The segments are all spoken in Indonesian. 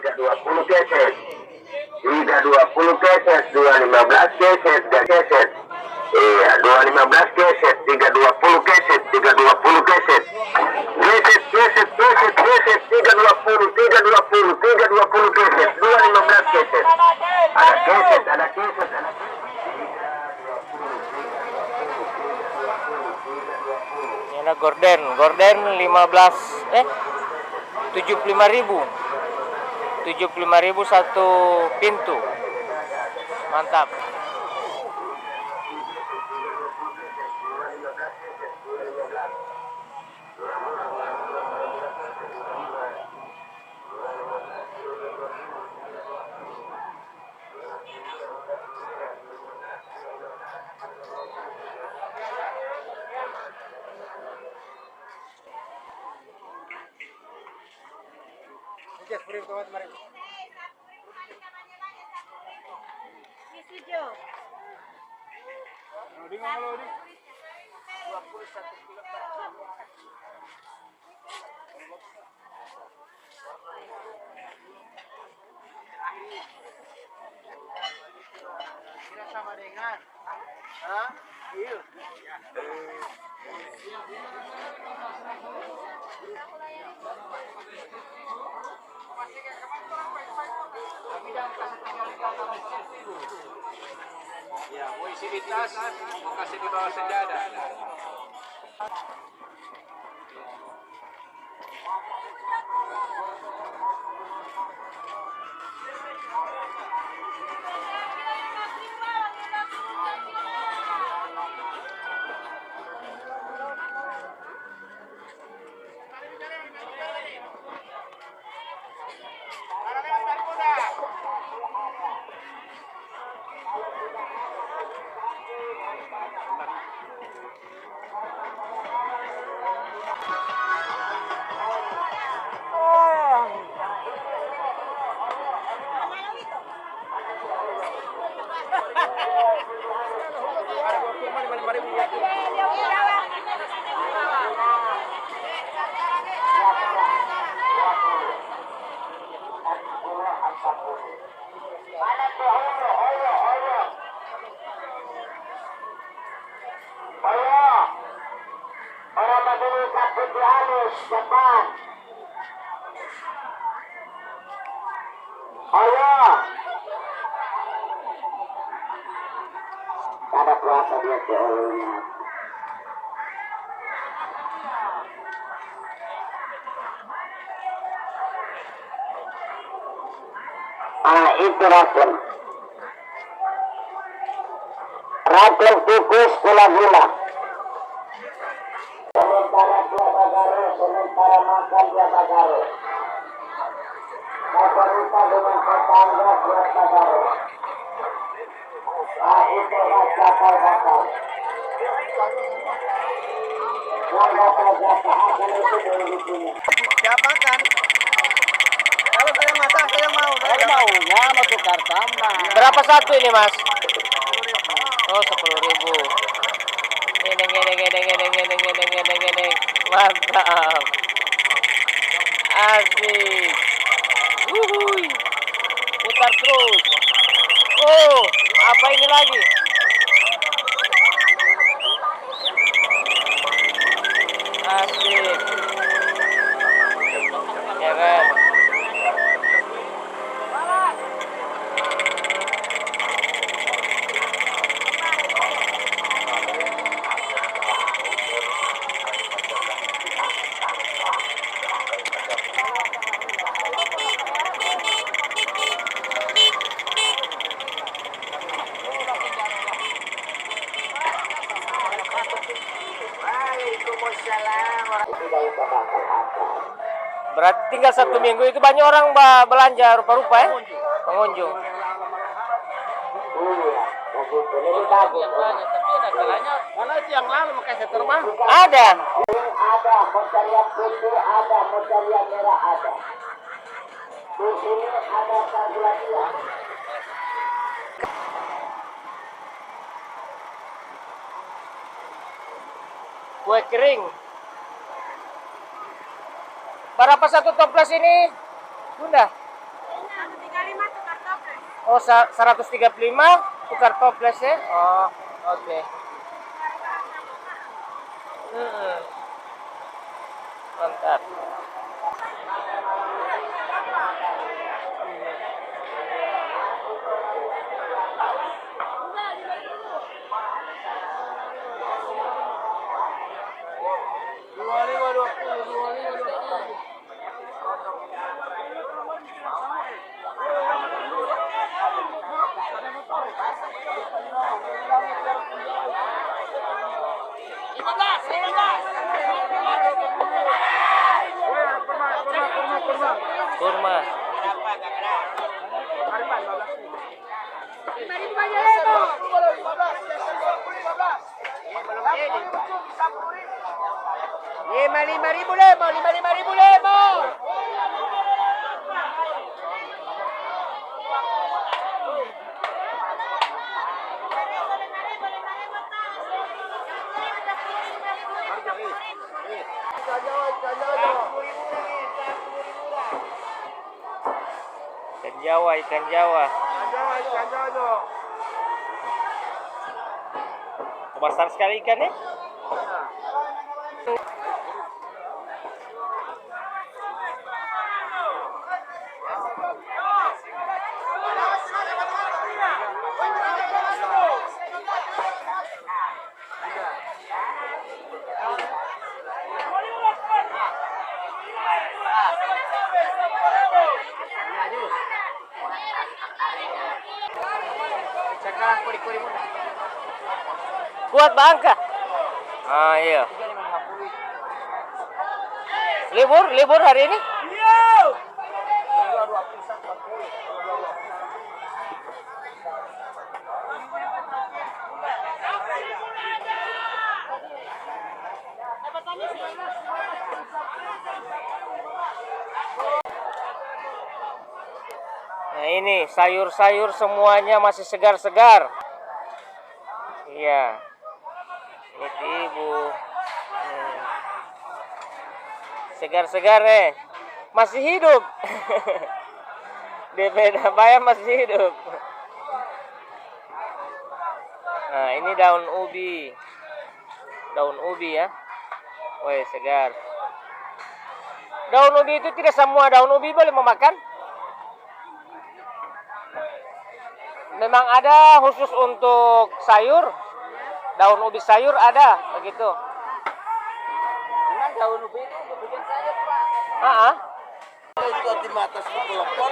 320 keset, 320 keset, 215 keset, dan keset. Iya, 215 keset, 320 keset, 320 keset. Keset, keset, keset, keset, 320, 320, 320 keset, 215 keset. Ada keset, ada keset, ada keset. Ini ada gorden, gorden 15 75.000. 75.000 satu pintu. Mantap. Sama dengan iya. Ya, mau isi di tas, mau kasih di bawah sejadah. Cepat. Ayo. Ada puasa dia seolahnya. Itu rakun. Rakun kukus gula-gula. Sementara dia bagaro, sementara makan dia bagaro. Saya berusaha dengan tetangga dia bagaro. Itu bakal. Yang bakal akan itu dari sini. Siapa kan? Kalau saya masak, saya mau. Saya maunya mau tukar tambah. Berapa satu ini, Mas? Oh, 10.000. Gedeng. Mantap. Asik. Wuhui. Putar terus. Oh, apa ini lagi? Asik. Ya kan? Berarti tinggal 1 minggu itu banyak orang belanja rupa-rupa ya? Pengunjung. Mana itu yang lalu makanya saya terbang? Ada. Ada, mocaria putih ada, mocaria merah ada. Di sini ada karbulatnya. Kue kering. Berapa satu toples ini, Bunda? Oh, 135 tukar toples ya. Oh, oke. Hmm, mantap. Kurma. Lima ribu lemo, lima ribu lemo. Ikan Jawa, ikan Jawa. Besar sekali ikannya. Kuat bangka. Ah iya. Libur hari ini? Nah ini sayur-sayur semuanya masih segar-segar. Iya. Ini ibu. Segar-segar masih hidup. DP bayam masih hidup. Nah ini daun ubi ya. Woi segar. Daun ubi itu tidak semua daun ubi boleh memakan. Memang ada khusus untuk sayur. Daun ubi sayur ada begitu. Memang daun ubi itu untuk bikin sayur, Pak. Itu di mata sepelepon.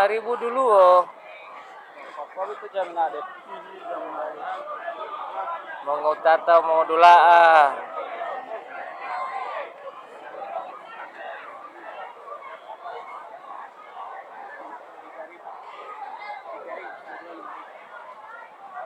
Rp5.000 dulu oh. Mau tata mau dulaan.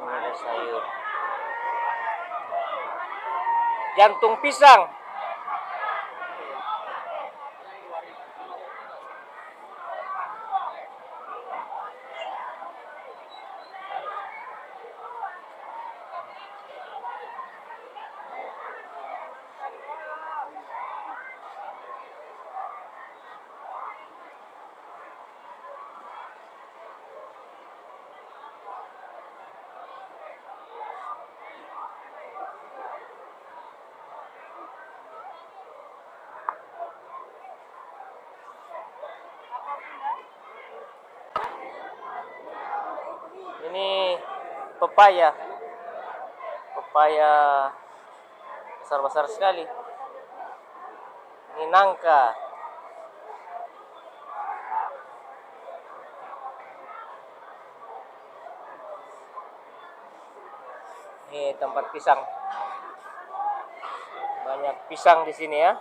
Ini ada sayur. Jantung pisang. Ini pepaya besar-besar sekali. Ini nangka. Ini tempat pisang. Banyak pisang di sini ya.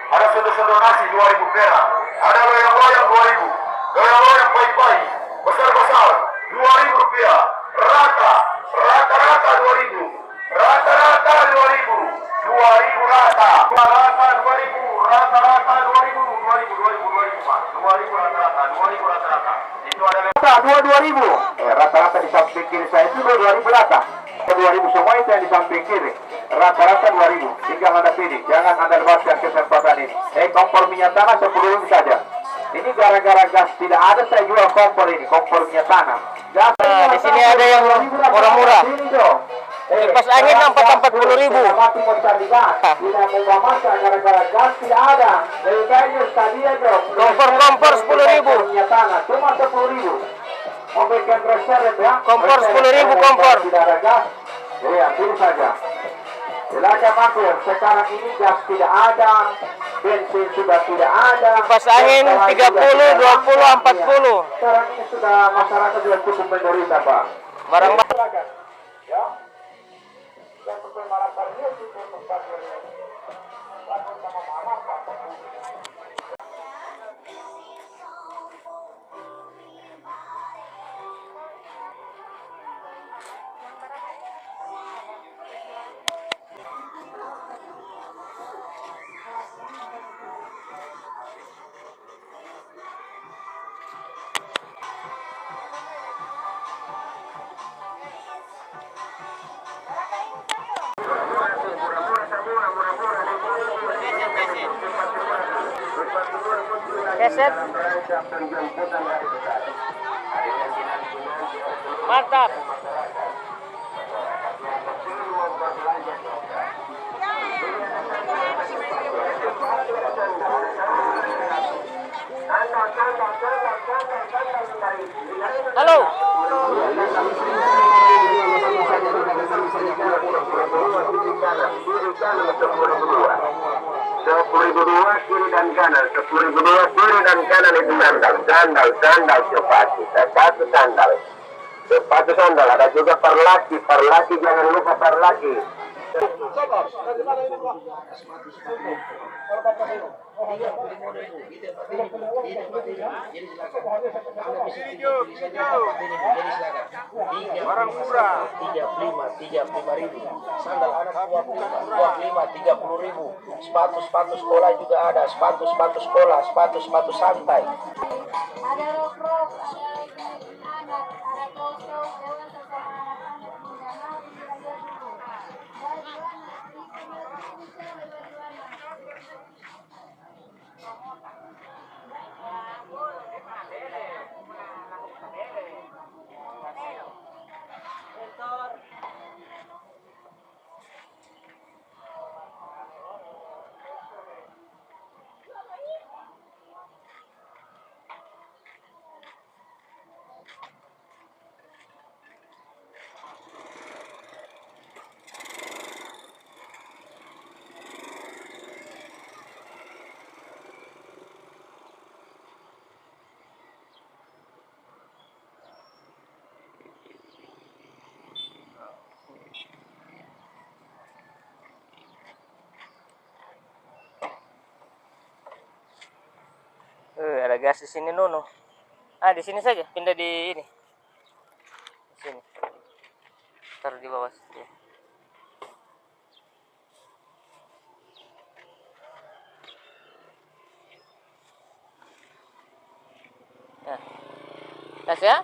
Ada sendok-sendok nasi 2.000 perak. Ada loyang-loyang 2.000. Loyang-loyang pai-pai besar-besar 2.000 rupiah. Rata-rata 2.000. Rata-rata 2.000. 2.000 rata. Rata 2.000. Rata-rata 2.000. 2.000 Pak. 2.000 rata-rata. 2.000 rata-rata. Itu ada rata 2.000. Rata-rata di samping kiri saya itu 2.000 rata. 2.000 semua itu yang di samping kiri. Rata-rata 2.000. Tinggal Anda pilih. Jangan Anda lewatkan kesempatan ini. Kompor minyak tanah 10.000 saja. Ini gara-gara gas tidak ada, saya jual kompor ini, kompor minyak tanah. Gas di sini ada yang murah-murah. Kipas angin 40.000. Mati mau cari gas. Tidak mau masak gara-gara gas tidak ada. Dari kayu tadi aja. Kompor 10.000. Minyak tanah cuma 10.000. Mau bikin reserve ya. Kompor 10.000 kompor. Tidak ada gas. Ya, pilih saja. Silakan mampir. Sekarang ini gas tidak ada, bensin sudah tidak ada. Kipas angin 30, 20, 40. Sekarang ini sudah masyarakat sudah cukup menderita, Pak. Barang-barang. Ya. Dan perkembangan dia cukup tempat ini. Sama mama, Pak. Keset. Mantap. Halo. Dua kiri dan kanan, 10.002 kiri dan kanan itu sandal sepatu sandal, ada juga parlaki jangan lupa parlaki. 35.000. Itu 40.000. Itu 40.000. Jadi silakan. Anda bisa tinggal pilih saja 40.000. Jadi silakan. Barang murah. 35.000. Sandal anak 25, 30.000. Sepatu sekolah juga ada. Sepatu sekolah, sepatu santai. Ada rok-rok, ada anak, ada kosong, hewan sesama anak-anak muda mari belajar dulu. Bagaimana? Ada gas di sini Nono. Ah, di sini saja. Pindah di ini. Di sini. Taruh di bawah sini. Nah. Gas ya?